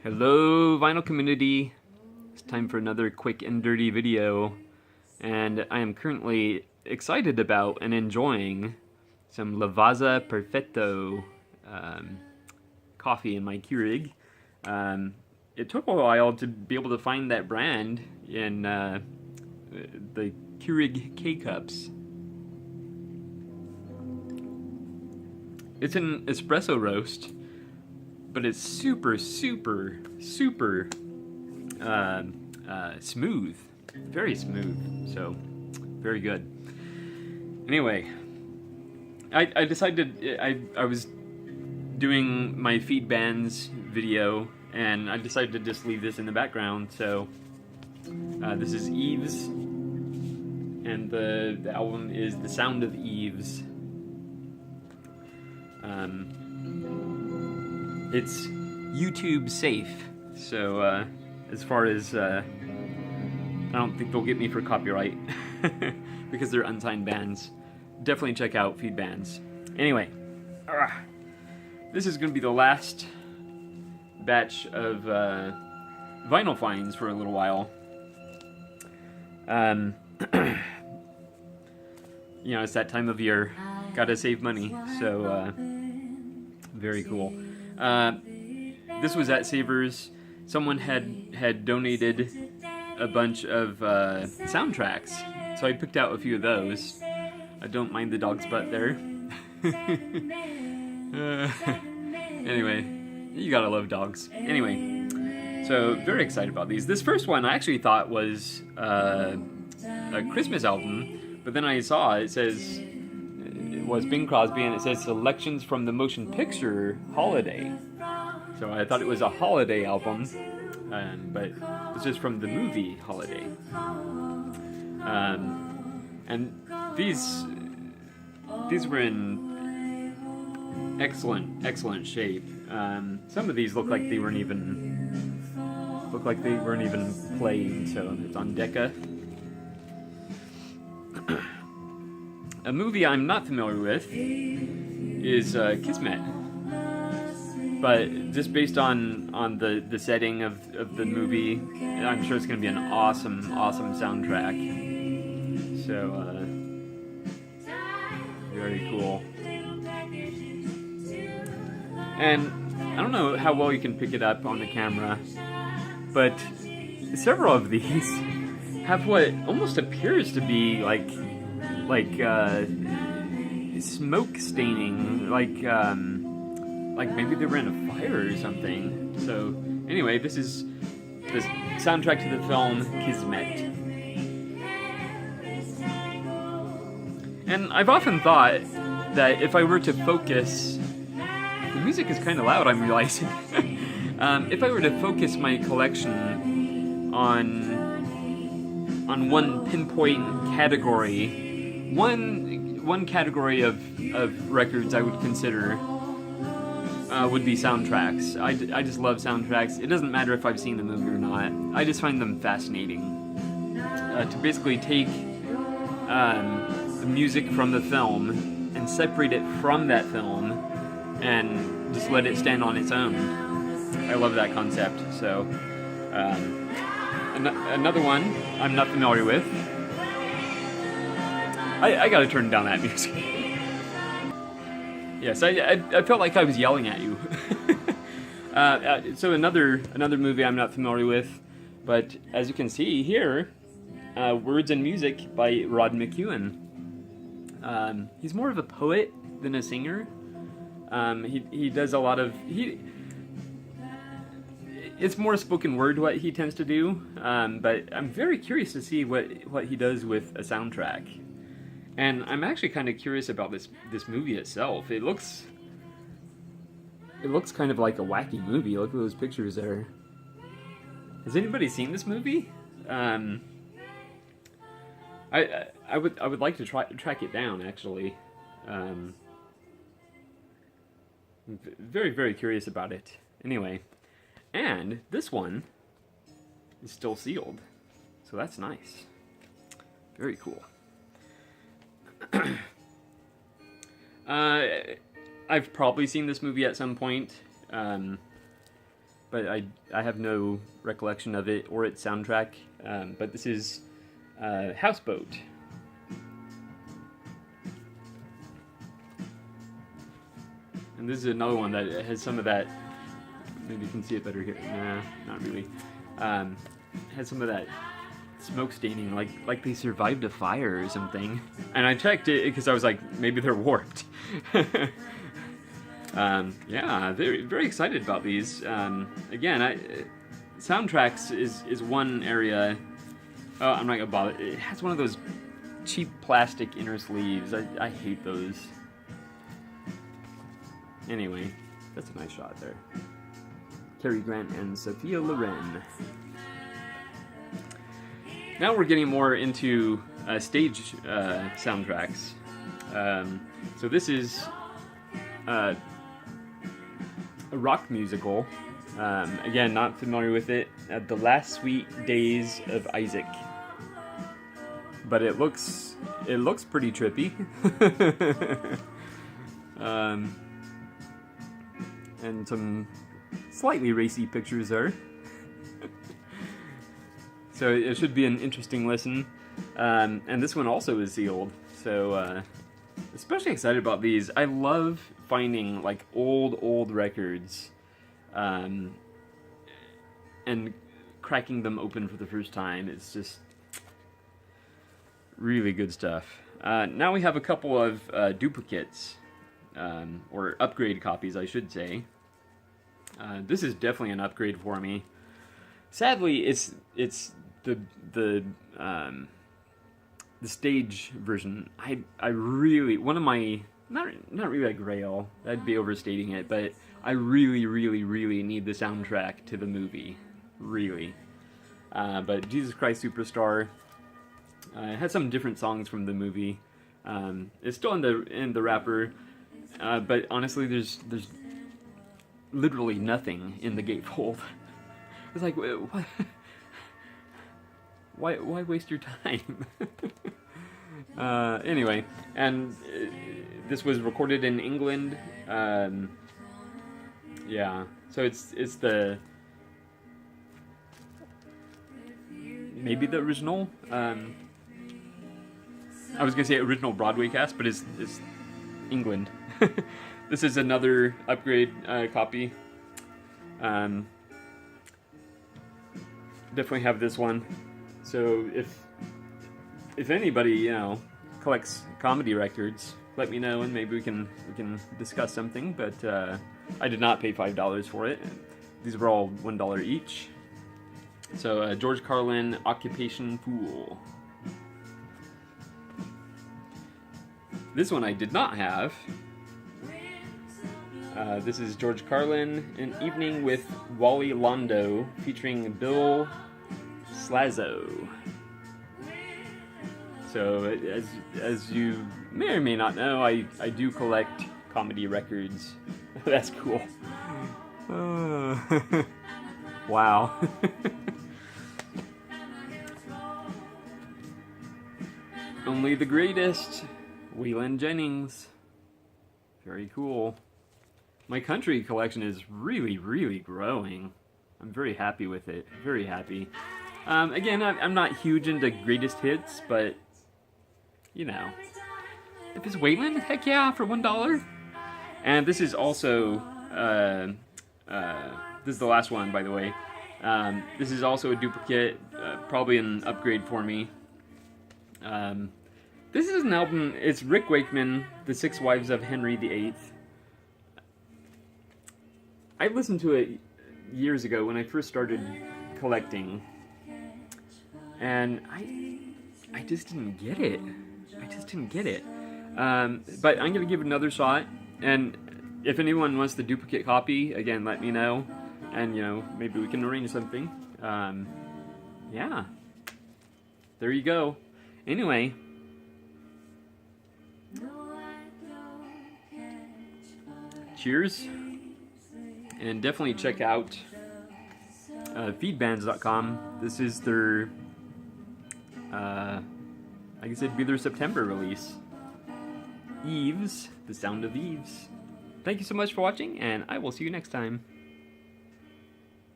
Hello, vinyl community. It's time for another quick and dirty video, and I am currently excited about and enjoying some Lavazza Perfetto coffee in my Keurig. It took a while to be able to find that brand in the Keurig K-Cups. It's an espresso roast, but it's super smooth, very smooth, so very good. Anyway, I decided, I was doing my feed bands video, and I decided to just leave this in the background. So this is Eves, and the album is The Sound of Eves. It's YouTube safe, so as far as I don't think they'll get me for copyright because they're unsigned bands. Definitely check out feed bands. Anyway, this is going to be the last batch of vinyl finds for a little while. You know, it's that time of year. Gotta save money, so very cool. This was at Savers. Someone had donated a bunch of soundtracks, so I picked out a few of those. I don't mind the dog's butt there. Anyway, you gotta love dogs. Anyway, so very excited about these. This first one I actually thought was a Christmas album, but then I saw it says it was Bing Crosby, and it says selections from the motion picture Holiday. So I thought it was a holiday album, but it's just from the movie Holiday. And these were in excellent shape. Some of these look like they weren't even played. So it's on Decca. A movie I'm not familiar with is Kismet, but just based on the setting of the movie, I'm sure it's going to be an awesome soundtrack. So very cool. And I don't know how well you can pick it up on the camera, but several of these have what almost appears to be like smoke staining, like maybe they were in a fire or something. So anyway, this is the soundtrack to the film Kismet. And I've often thought that if I were to focus, the music is kind of loud, I'm realizing. If I were to focus my collection on one pinpoint category, one category of records I would consider would be soundtracks. I just love soundtracks. It doesn't matter if I've seen the movie or not. I just find them fascinating. To basically take the music from the film and separate it from that film and just let it stand on its own. I love that concept. So another one I'm not familiar with. I gotta turn down that music. Yes, I felt like I was yelling at you. So another movie I'm not familiar with, but as you can see here, Words and Music by Rod McEwen. He's more of a poet than a singer. He does a lot of it's more spoken word what he tends to do, but I'm very curious to see what he does with a soundtrack. And I'm actually kind of curious about this movie itself. It looks kind of like a wacky movie. Look at those pictures there. Has anybody seen this movie? I would like to track it down, actually. Very curious about it. Anyway, and this one is still sealed, so that's nice. Very cool. I've probably seen this movie at some point. but I have no recollection of it or its soundtrack. But this is Houseboat. And this is another one that has some of that. Maybe you can see it better here. Nah, not really. Has some of that smoke staining, like they survived a fire or something. And I checked it because I was like, maybe they're warped. Yeah, very very excited about these. Again, soundtracks is one area. Oh, I'm not gonna bother. It has one of those cheap plastic inner sleeves. I hate those. Anyway, that's a nice shot there. Cary Grant and Sophia Loren. Now we're getting more into stage soundtracks. So this is a rock musical. Again, not familiar with it. The Last Sweet Days of Isaac. But it looks pretty trippy. And some slightly racy pictures there. So it should be an interesting listen. And this one also is sealed. So especially excited about these. I love finding like old records and cracking them open for the first time. It's just really good stuff. Now we have a couple of duplicates, or upgrade copies, I should say. This is definitely an upgrade for me. Sadly, it's the stage version. I really, one of my, not really a grail, that'd be overstating it, but I really need the soundtrack to the movie, really. But Jesus Christ Superstar has some different songs from the movie. It's still in the wrapper, but honestly, there's literally nothing in the gatefold. It's like, what? Why waste your time? Anyway, and this was recorded in England. Yeah, so it's the maybe the original. I was gonna say original Broadway cast, but it's England. This is another upgrade copy. Definitely have this one. So if anybody collects comedy records, let me know and maybe we can discuss something. But I did not pay $5 for it. These were all $1 each. So George Carlin, Occupation Fool. This one I did not have. This is George Carlin, An Evening with Wally Londo, featuring Bill Slazo. So, as you may or may not know, I do collect comedy records. That's cool. Wow. Only the Greatest, Waylon Jennings. Very cool. My country collection is really growing. I'm very happy with it. Very happy. Again, I'm not huge into greatest hits, but if it's Waylon, heck yeah, for $1. And this is also this is the last one, by the way. This is also a duplicate, probably an upgrade for me. This is an album. It's Rick Wakeman, The Six Wives of Henry VIII. I listened to it years ago when I first started collecting, and I just didn't get it. But I'm gonna give it another shot, and if anyone wants the duplicate copy, again, let me know, and maybe we can arrange something. Yeah, there you go. Anyway, cheers. And definitely check out feedbands.com. This is their, I guess it'd be their September release. Eves, The Sound of Eves. Thank you so much for watching, and I will see you next time.